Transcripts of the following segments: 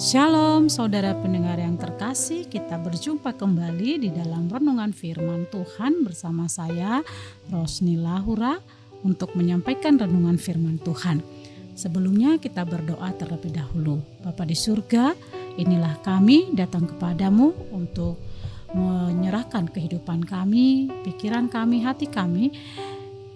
Shalom saudara pendengar yang terkasih, kita berjumpa kembali di dalam renungan firman Tuhan bersama saya Rosni Lahura untuk menyampaikan renungan firman Tuhan. Sebelumnya kita berdoa terlebih dahulu. Bapa di surga, inilah kami datang kepadamu untuk menyerahkan kehidupan kami, pikiran kami, hati kami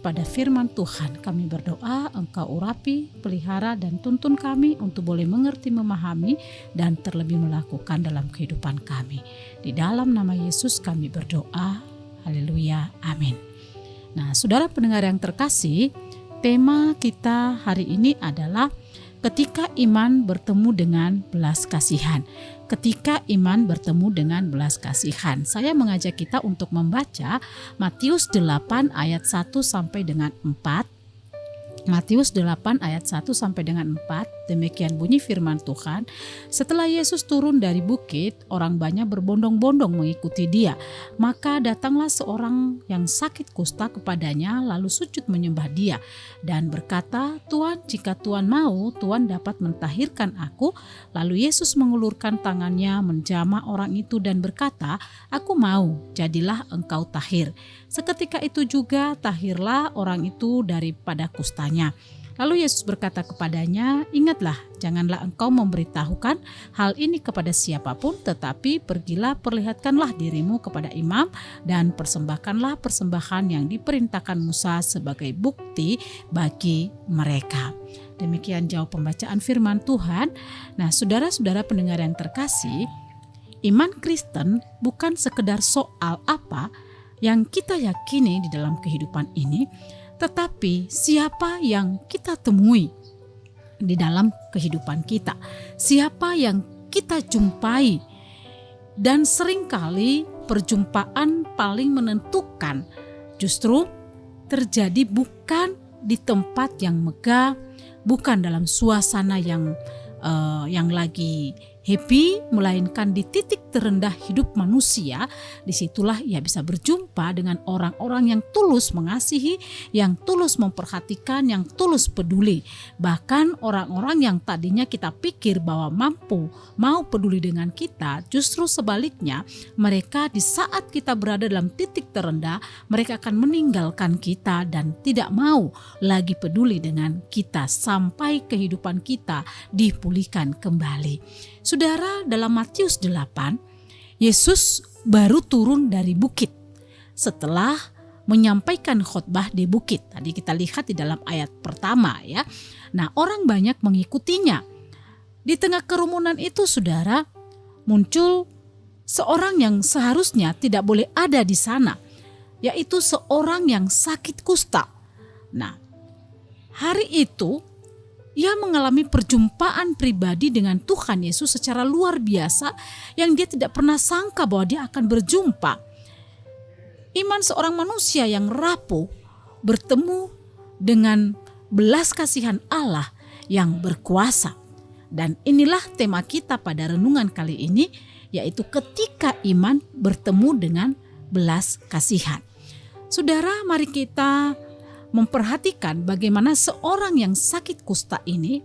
pada firman Tuhan. Kami berdoa Engkau urapi, pelihara dan tuntun kami untuk boleh mengerti, memahami dan terlebih melakukan dalam kehidupan kami. Di dalam nama Yesus kami berdoa. Haleluya. Amin. Nah, saudara pendengar yang terkasih, tema kita hari ini adalah ketika iman bertemu dengan belas kasihan. Ketika iman bertemu dengan belas kasihan. Saya mengajak kita untuk membaca Matius 8 ayat 1 sampai dengan 4. Matius 8 ayat 1 sampai dengan 4, demikian bunyi firman Tuhan. Setelah Yesus turun dari bukit, orang banyak berbondong-bondong mengikuti dia. Maka datanglah seorang yang sakit kusta kepadanya, lalu sujud menyembah dia dan berkata, "Tuan, jika Tuan mau, Tuan dapat mentahirkan aku." Lalu Yesus mengulurkan tangannya menjamah orang itu dan berkata, "Aku mau, jadilah engkau tahir." Seketika itu juga tahirlah orang itu daripada kustanya. Lalu Yesus berkata kepadanya, "Ingatlah, janganlah engkau memberitahukan hal ini kepada siapapun, tetapi pergilah perlihatkanlah dirimu kepada imam dan persembahkanlah persembahan yang diperintahkan Musa sebagai bukti bagi mereka." Demikian jauh pembacaan firman Tuhan. Nah, saudara-saudara pendengar yang terkasih, iman Kristen bukan sekedar soal apa yang kita yakini di dalam kehidupan ini, tetapi siapa yang kita temui di dalam kehidupan kita, siapa yang kita jumpai. Dan seringkali perjumpaan paling menentukan justru terjadi bukan di tempat yang megah, bukan dalam suasana yang lagi happy, melainkan di titik terendah hidup manusia. Disitulah ia bisa berjumpa dengan orang-orang yang tulus mengasihi, yang tulus memperhatikan, yang tulus peduli. Bahkan orang-orang yang tadinya kita pikir bahwa mau peduli dengan kita, justru sebaliknya mereka di saat kita berada dalam titik terendah, mereka akan meninggalkan kita dan tidak mau lagi peduli dengan kita sampai kehidupan kita dipulihkan kembali. Saudara, dalam Matius 8, Yesus baru turun dari bukit setelah menyampaikan khotbah di bukit. Tadi kita lihat di dalam ayat pertama ya. Nah, orang banyak mengikutinya. Di tengah kerumunan itu, saudara, muncul seorang yang seharusnya tidak boleh ada di sana, yaitu seorang yang sakit kusta. Nah, hari itu ia mengalami perjumpaan pribadi dengan Tuhan Yesus secara luar biasa yang dia tidak pernah sangka bahwa dia akan berjumpa. Iman seorang manusia yang rapuh bertemu dengan belas kasihan Allah yang berkuasa. Dan inilah tema kita pada renungan kali ini, yaitu ketika iman bertemu dengan belas kasihan. Saudara, mari kita memperhatikan bagaimana seorang yang sakit kusta ini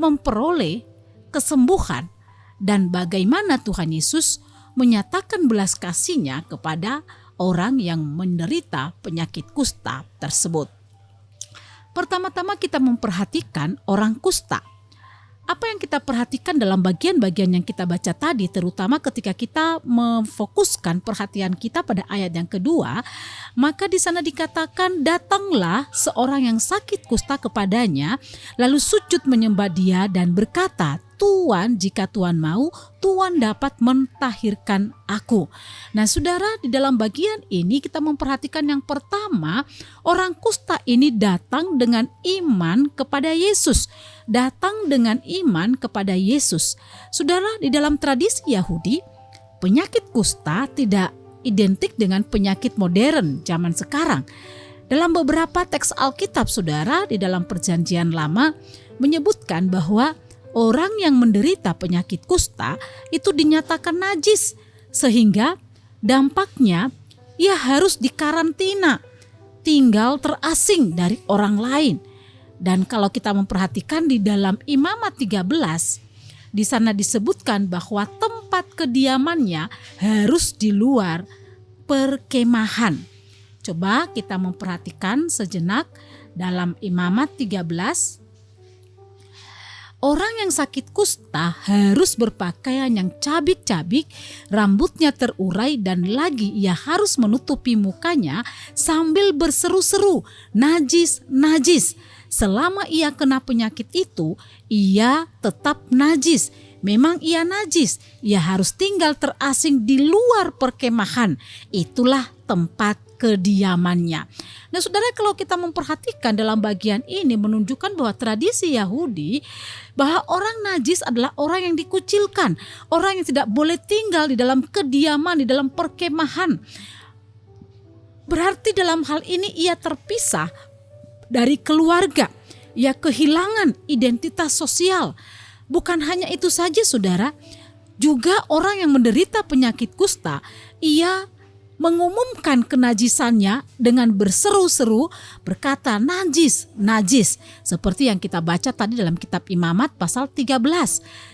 memperoleh kesembuhan dan bagaimana Tuhan Yesus menyatakan belas kasih-Nya kepada orang yang menderita penyakit kusta tersebut. Pertama-tama kita memperhatikan orang kusta. Apa yang kita perhatikan dalam bagian-bagian yang kita baca tadi, terutama ketika kita memfokuskan perhatian kita pada ayat yang kedua, maka di sana dikatakan, "Datanglah seorang yang sakit kusta kepadanya, lalu sujud menyembah dia dan berkata, 'Tuan, jika Tuan mau, Tuan dapat mentahirkan aku.'" Nah, saudara, di dalam bagian ini kita memperhatikan yang pertama, orang kusta ini datang dengan iman kepada Yesus. Datang dengan iman kepada Yesus. Saudara, di dalam tradisi Yahudi, penyakit kusta tidak identik dengan penyakit modern zaman sekarang. Dalam beberapa teks Alkitab, saudara, di dalam Perjanjian Lama menyebutkan bahwa orang yang menderita penyakit kusta itu dinyatakan najis, sehingga dampaknya ia harus dikarantina, tinggal terasing dari orang lain. Dan kalau kita memperhatikan di dalam Imamat 13, di sana disebutkan bahwa tempat kediamannya harus di luar perkemahan. Coba kita memperhatikan sejenak dalam Imamat 13. Orang yang sakit kusta harus berpakaian yang cabik-cabik, rambutnya terurai, dan lagi ia harus menutupi mukanya sambil berseru-seru, najis, najis. Selama ia kena penyakit itu, ia tetap najis. Memang ia najis, ia harus tinggal terasing di luar perkemahan. Itulah tempat kediamannya. Nah saudara, kalau kita memperhatikan dalam bagian ini menunjukkan bahwa tradisi Yahudi bahwa orang najis adalah orang yang dikucilkan, orang yang tidak boleh tinggal di dalam kediaman, di dalam perkemahan. Berarti dalam hal ini ia terpisah dari keluarga, ia kehilangan identitas sosial. Bukan hanya itu saja saudara, juga orang yang menderita penyakit kusta, ia mengumumkan kenajisannya dengan berseru-seru berkata najis, najis. Seperti yang kita baca tadi dalam kitab Imamat pasal 13.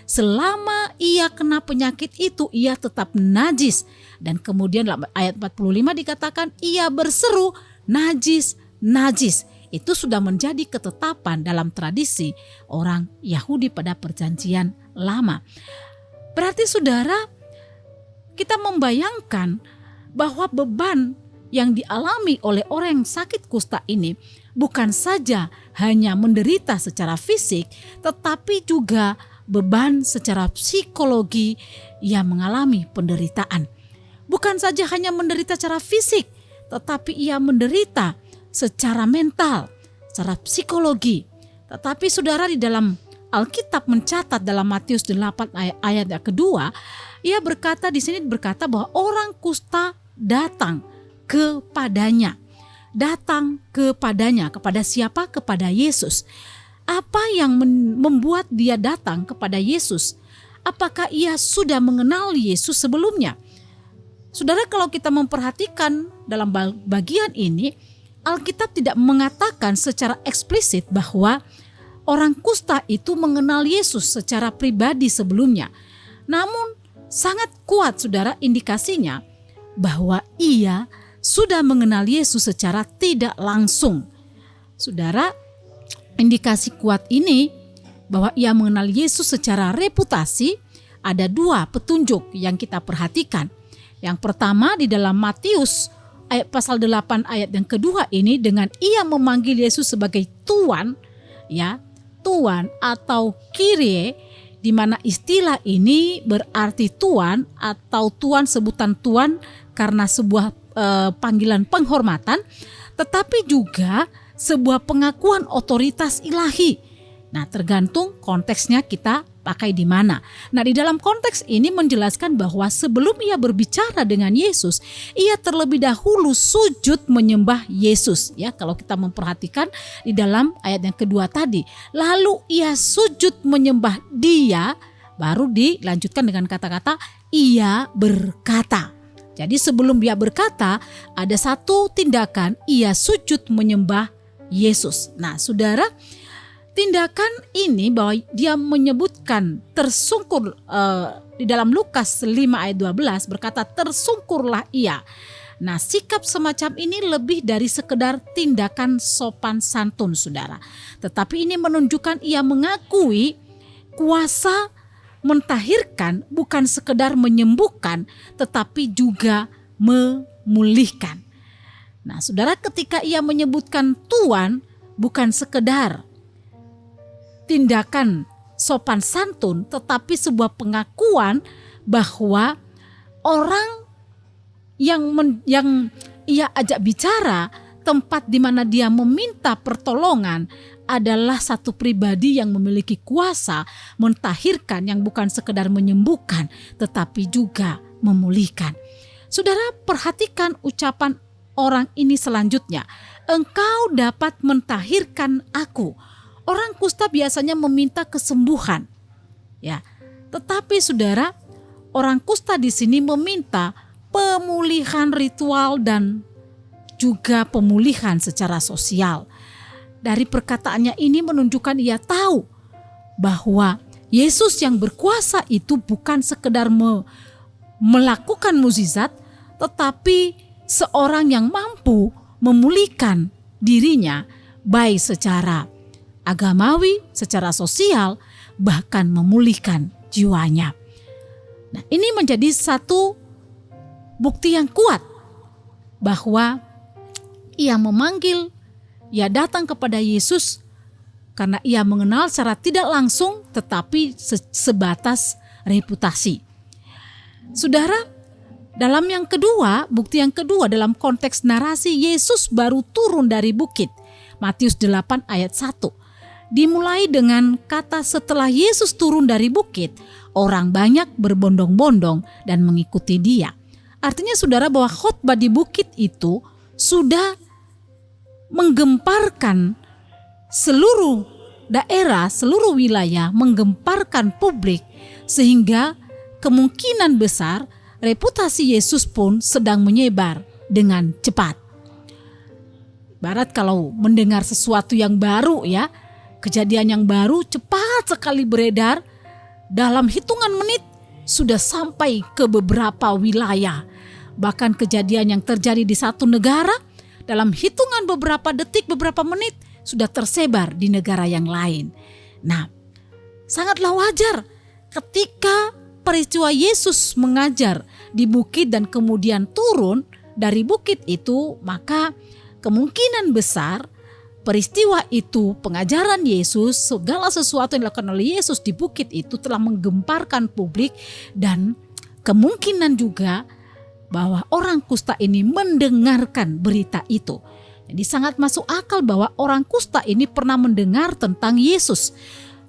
Selama ia kena penyakit itu ia tetap najis. Dan kemudian dalam ayat 45 dikatakan ia berseru najis, najis. Itu sudah menjadi ketetapan dalam tradisi orang Yahudi pada perjanjian lama. Berarti saudara, kita membayangkan bahwa beban yang dialami oleh orang yang sakit kusta ini bukan saja hanya menderita secara fisik, tetapi juga beban secara psikologi. Ia mengalami penderitaan. Bukan saja hanya menderita secara fisik, tetapi ia menderita secara mental, secara psikologi. Tetapi saudara, di dalam Alkitab mencatat dalam Matius 8 ayat yang kedua, ia berkata di sini berkata bahwa orang kusta datang kepadanya. Datang kepadanya. Kepada siapa? Kepada Yesus. Apa yang membuat dia datang kepada Yesus? Apakah ia sudah mengenal Yesus sebelumnya? Saudara, kalau kita memperhatikan dalam bagian ini, Alkitab tidak mengatakan secara eksplisit bahwa orang kusta itu mengenal Yesus secara pribadi sebelumnya. Namun sangat kuat saudara indikasinya bahwa ia sudah mengenal Yesus secara tidak langsung. Saudara, indikasi kuat ini bahwa ia mengenal Yesus secara reputasi, ada dua petunjuk yang kita perhatikan. Yang pertama di dalam Matius pasal 8 ayat yang kedua ini, dengan ia memanggil Yesus sebagai Tuan, ya, Tuan atau Kyrie, di mana istilah ini berarti Tuan atau Tuan, sebutan Tuan karena sebuah panggilan penghormatan, tetapi juga sebuah pengakuan otoritas ilahi. Nah, tergantung konteksnya kita pakai di mana. Nah, di dalam konteks ini menjelaskan bahwa sebelum ia berbicara dengan Yesus, ia terlebih dahulu sujud menyembah Yesus. Ya, kalau kita memperhatikan di dalam ayat yang kedua tadi, lalu ia sujud menyembah Dia, baru dilanjutkan dengan kata-kata ia berkata. Jadi sebelum dia berkata, ada satu tindakan, ia sujud menyembah Yesus. Nah, saudara, tindakan ini bahwa dia menyebutkan tersungkur di dalam Lukas 5 ayat 12 berkata tersungkurlah ia. Nah, sikap semacam ini lebih dari sekedar tindakan sopan santun saudara. Tetapi ini menunjukkan ia mengakui kuasa mentahirkan, bukan sekedar menyembuhkan tetapi juga memulihkan. Nah, saudara, ketika ia menyebutkan Tuan, bukan sekedar tindakan sopan santun tetapi sebuah pengakuan bahwa orang yang ia ajak bicara, tempat di mana dia meminta pertolongan adalah satu pribadi yang memiliki kuasa mentahirkan, yang bukan sekedar menyembuhkan tetapi juga memulihkan. Saudara, perhatikan ucapan orang ini selanjutnya, engkau dapat mentahirkan aku. Orang kusta biasanya meminta kesembuhan, ya. Tetapi saudara, orang kusta di sini meminta pemulihan ritual dan juga pemulihan secara sosial. Dari perkataannya ini menunjukkan ia tahu bahwa Yesus yang berkuasa itu bukan sekedar melakukan mukjizat, tetapi seorang yang mampu memulihkan dirinya, baik secara agamawi, secara sosial, bahkan memulihkan jiwanya. Nah, ini menjadi satu bukti yang kuat bahwa ia memanggil, ia datang kepada Yesus karena ia mengenal secara tidak langsung, tetapi sebatas reputasi. Saudara, dalam yang kedua, bukti yang kedua dalam konteks narasi Yesus baru turun dari bukit. Matius 8 ayat 1. Dimulai dengan kata setelah Yesus turun dari bukit, orang banyak berbondong-bondong dan mengikuti dia. Artinya saudara bahwa khotbah di bukit itu sudah menggemparkan seluruh daerah, seluruh wilayah, menggemparkan publik, sehingga kemungkinan besar reputasi Yesus pun sedang menyebar dengan cepat. Ibarat kalau mendengar sesuatu yang baru ya, kejadian yang baru cepat sekali beredar, dalam hitungan menit sudah sampai ke beberapa wilayah. Bahkan kejadian yang terjadi di satu negara, dalam hitungan beberapa detik, beberapa menit, sudah tersebar di negara yang lain. Nah, sangatlah wajar ketika peristiwa Yesus mengajar di bukit dan kemudian turun dari bukit itu, maka kemungkinan besar peristiwa itu, pengajaran Yesus, segala sesuatu yang dilakukan oleh Yesus di bukit itu telah menggemparkan publik, dan kemungkinan juga bahwa orang kusta ini mendengarkan berita itu. Jadi sangat masuk akal bahwa orang kusta ini pernah mendengar tentang Yesus.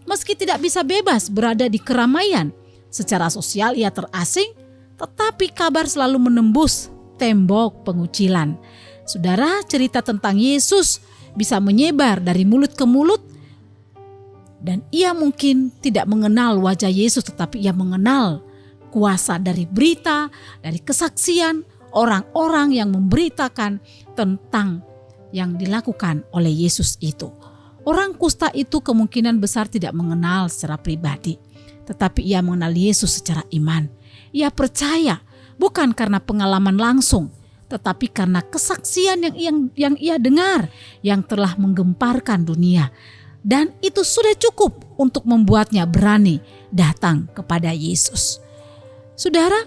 Meski tidak bisa bebas berada di keramaian, secara sosial ia terasing, tetapi kabar selalu menembus tembok pengucilan. Saudara, cerita tentang Yesus bisa menyebar dari mulut ke mulut, dan ia mungkin tidak mengenal wajah Yesus, tetapi ia mengenal kuasa dari berita, dari kesaksian orang-orang yang memberitakan tentang yang dilakukan oleh Yesus itu. Orang kusta itu kemungkinan besar tidak mengenal secara pribadi, tetapi ia mengenal Yesus secara iman. Ia percaya bukan karena pengalaman langsung, tetapi karena kesaksian yang ia dengar yang telah menggemparkan dunia. Dan itu sudah cukup untuk membuatnya berani datang kepada Yesus. Saudara,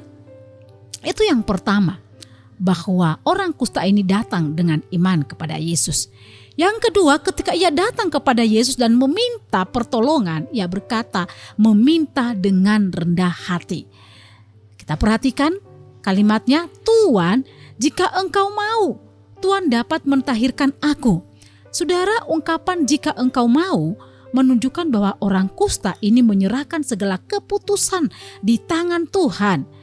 itu yang pertama, bahwa orang kusta ini datang dengan iman kepada Yesus. Yang kedua, ketika ia datang kepada Yesus dan meminta pertolongan, ia berkata meminta dengan rendah hati. Kita perhatikan kalimatnya, Tuhan, jika engkau mau, Tuhan dapat mentahirkan aku. Saudara, ungkapan jika engkau mau menunjukkan bahwa orang kusta ini menyerahkan segala keputusan di tangan Tuhan,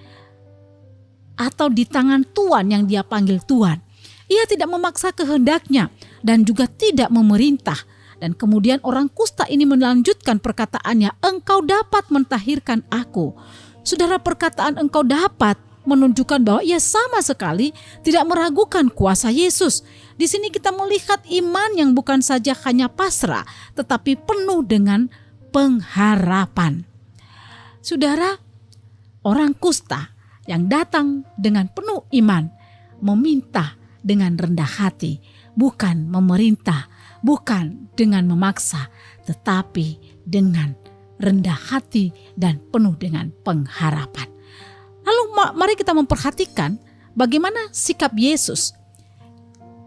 atau di tangan Tuhan yang dia panggil Tuhan. Ia tidak memaksa kehendaknya dan juga tidak memerintah. Dan kemudian orang kusta ini melanjutkan perkataannya, engkau dapat mentahirkan aku. Saudara, perkataan engkau dapat menunjukkan bahwa ia sama sekali tidak meragukan kuasa Yesus. Di sini kita melihat iman yang bukan saja hanya pasrah, tetapi penuh dengan pengharapan. Saudara, orang kusta yang datang dengan penuh iman, meminta dengan rendah hati, bukan memerintah, bukan dengan memaksa, tetapi dengan rendah hati dan penuh dengan pengharapan. Lalu mari kita memperhatikan bagaimana sikap Yesus.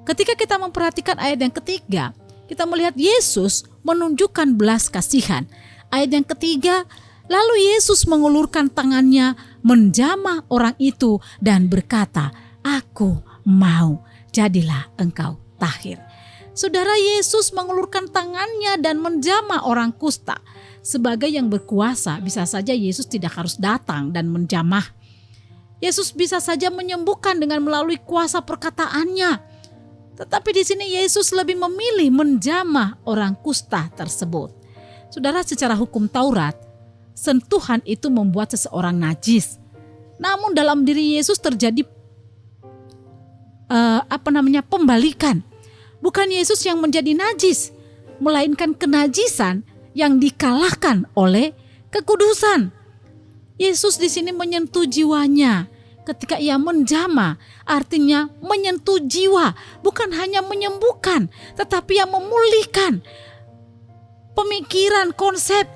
Ketika kita memperhatikan ayat yang ketiga, kita melihat Yesus menunjukkan belas kasihan. Ayat yang ketiga, lalu Yesus mengulurkan tangannya, menjamah orang itu dan berkata, aku mau, jadilah engkau tahir. Saudara, Yesus mengulurkan tangannya dan menjamah orang kusta. Sebagai yang berkuasa, bisa saja Yesus tidak harus datang dan menjamah. Yesus bisa saja menyembuhkan dengan melalui kuasa perkataannya. Tetapi di sini Yesus lebih memilih menjamah orang kusta tersebut. Saudara, secara hukum Taurat, sentuhan itu membuat seseorang najis. Namun dalam diri Yesus terjadi pembalikan. Bukan Yesus yang menjadi najis, melainkan kenajisan yang dikalahkan oleh kekudusan. Yesus di sini menyentuh jiwanya. Ketika ia menjamah, artinya menyentuh jiwa, bukan hanya menyembuhkan, tetapi yang memulihkan pemikiran, konsep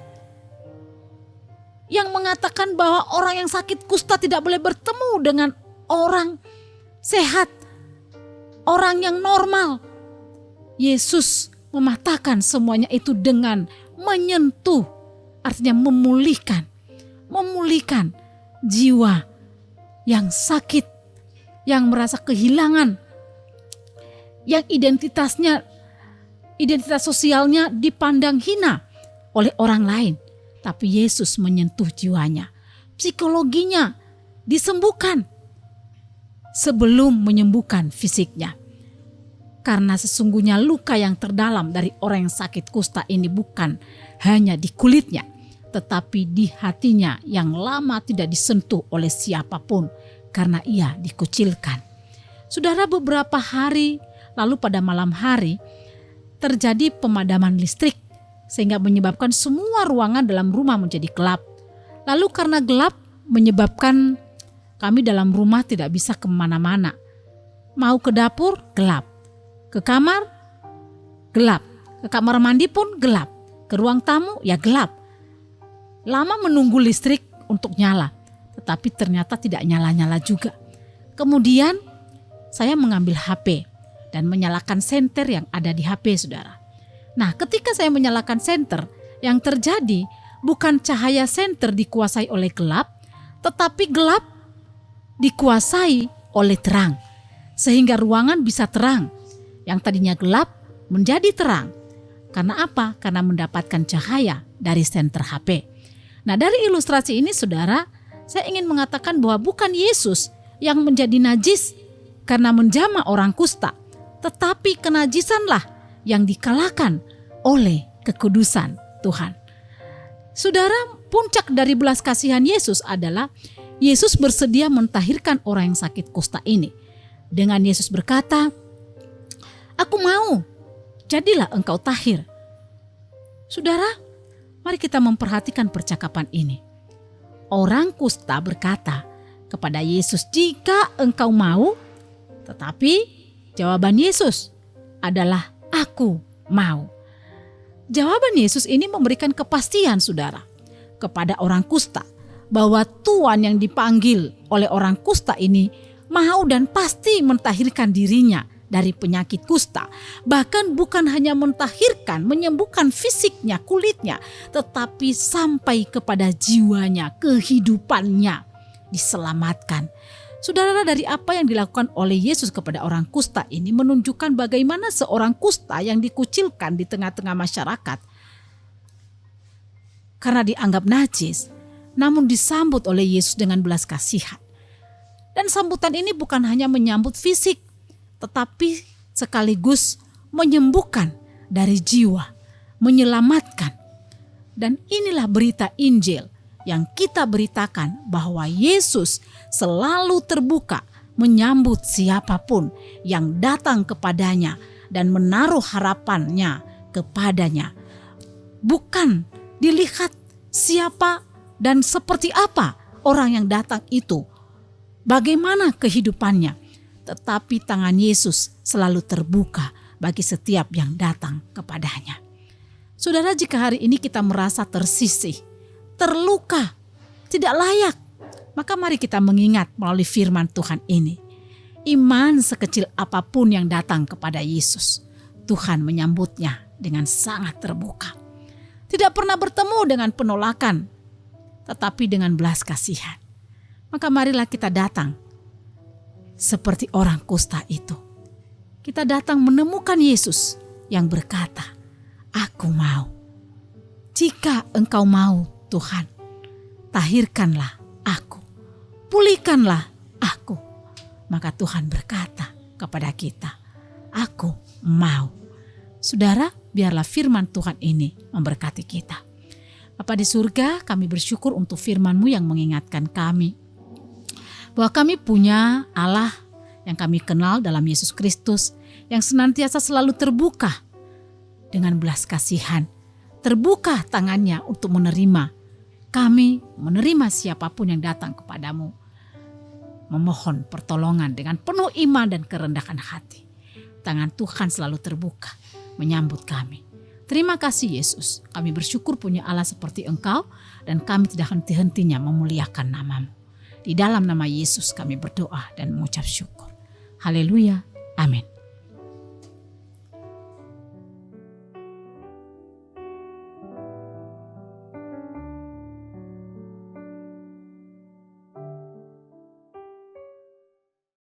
yang mengatakan bahwa orang yang sakit kusta tidak boleh bertemu dengan orang sehat, orang yang normal. Yesus mematahkan semuanya itu dengan menyentuh, artinya memulihkan jiwa yang sakit, yang merasa kehilangan, yang identitas sosialnya dipandang hina oleh orang lain. Tapi Yesus menyentuh jiwanya, psikologinya disembuhkan sebelum menyembuhkan fisiknya. Karena sesungguhnya luka yang terdalam dari orang yang sakit kusta ini bukan hanya di kulitnya, tetapi di hatinya yang lama tidak disentuh oleh siapapun karena ia dikucilkan. Saudara, beberapa hari lalu pada malam hari terjadi pemadaman listrik sehingga menyebabkan semua ruangan dalam rumah menjadi gelap. Lalu karena gelap menyebabkan kami dalam rumah tidak bisa kemana-mana. Mau ke dapur gelap, ke kamar gelap, ke kamar mandi pun gelap, ke ruang tamu ya gelap. Lama menunggu listrik untuk nyala, tetapi ternyata tidak nyala-nyala juga. Kemudian saya mengambil HP dan menyalakan senter yang ada di HP, saudara. Nah, ketika saya menyalakan senter, yang terjadi bukan cahaya senter dikuasai oleh gelap, tetapi gelap dikuasai oleh terang. Sehingga ruangan bisa terang. Yang tadinya gelap menjadi terang. Karena apa? Karena mendapatkan cahaya dari senter HP. Nah, dari ilustrasi ini, saudara, saya ingin mengatakan bahwa bukan Yesus yang menjadi najis karena menjamah orang kusta, tetapi kenajisanlah yang dikalahkan oleh kekudusan Tuhan. Saudara, puncak dari belas kasihan Yesus adalah Yesus bersedia mentahirkan orang yang sakit kusta ini. Dengan Yesus berkata, "Aku mau, jadilah engkau tahir." Saudara, mari kita memperhatikan percakapan ini. Orang kusta berkata kepada Yesus, "Jika engkau mau," tetapi jawaban Yesus adalah "Aku mau." Jawaban Yesus ini memberikan kepastian, saudara, kepada orang kusta bahwa Tuhan yang dipanggil oleh orang kusta ini mau dan pasti mentahirkan dirinya dari penyakit kusta. Bahkan bukan hanya mentahirkan, menyembuhkan fisiknya, kulitnya, tetapi sampai kepada jiwanya, kehidupannya diselamatkan. Saudara, dari apa yang dilakukan oleh Yesus kepada orang kusta ini menunjukkan bagaimana seorang kusta yang dikucilkan di tengah-tengah masyarakat karena dianggap najis, namun disambut oleh Yesus dengan belas kasihan. Dan sambutan ini bukan hanya menyambut fisik, tetapi sekaligus menyembuhkan dari jiwa, menyelamatkan. Dan inilah berita Injil yang kita beritakan bahwa Yesus selalu terbuka menyambut siapapun yang datang kepadanya dan menaruh harapannya kepadanya. Bukan dilihat siapa dan seperti apa orang yang datang itu, bagaimana kehidupannya, tetapi tangan Yesus selalu terbuka bagi setiap yang datang kepadanya. Saudara, jika hari ini kita merasa tersisih, terluka, tidak layak, maka mari kita mengingat melalui firman Tuhan ini. Iman sekecil apapun yang datang kepada Yesus, Tuhan menyambutnya dengan sangat terbuka. Tidak pernah bertemu dengan penolakan, tetapi dengan belas kasihan. Maka marilah kita datang seperti orang kusta itu. Kita datang menemukan Yesus yang berkata, "Aku mau. Jika engkau mau, Tuhan, tahirkanlah aku, pulihkanlah aku." Maka Tuhan berkata kepada kita, "Aku mau." Saudara, biarlah firman Tuhan ini memberkati kita. Bapa di surga, kami bersyukur untuk firman-Mu yang mengingatkan kami bahwa kami punya Allah yang kami kenal dalam Yesus Kristus, yang senantiasa selalu terbuka dengan belas kasihan, terbuka tangannya untuk menerima Kami menerima siapapun yang datang kepadamu, memohon pertolongan dengan penuh iman dan kerendahan hati. Tangan Tuhan selalu terbuka menyambut kami. Terima kasih Yesus, kami bersyukur punya Allah seperti Engkau dan kami tidak henti-hentinya memuliakan nama-Mu. Di dalam nama Yesus kami berdoa dan mengucap syukur. Haleluya, amin.